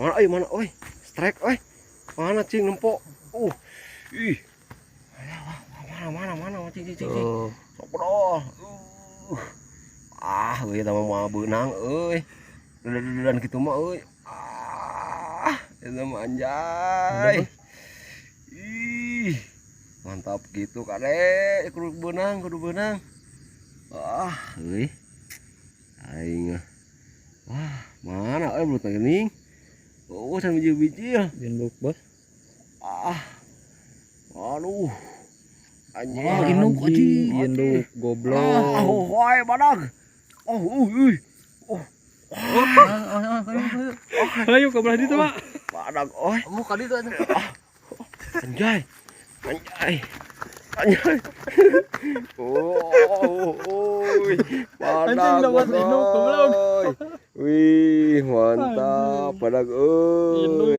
Mana oi. Strike oi. Mana cing nempok. Ih. Mana cing. Oh. Sok bro. Euy tah mah beunang euy. Dan kitu mah euy. Eta mah anjay. Ih. Mantap gitu kade, kudu beunang. Euy. Aing. Mana euy belut geuning. Can biji-biji ya. Induk bos. Aduh. Anjing. Induk anjing. Induk goblok. Hoy badag. Euy. Ayo ke belah ditu, Pak. Badag oi. Kamu ka ditu atuh. Anjay. Badag. Anjing dapat induk goblok. Wih, mantap badag euy.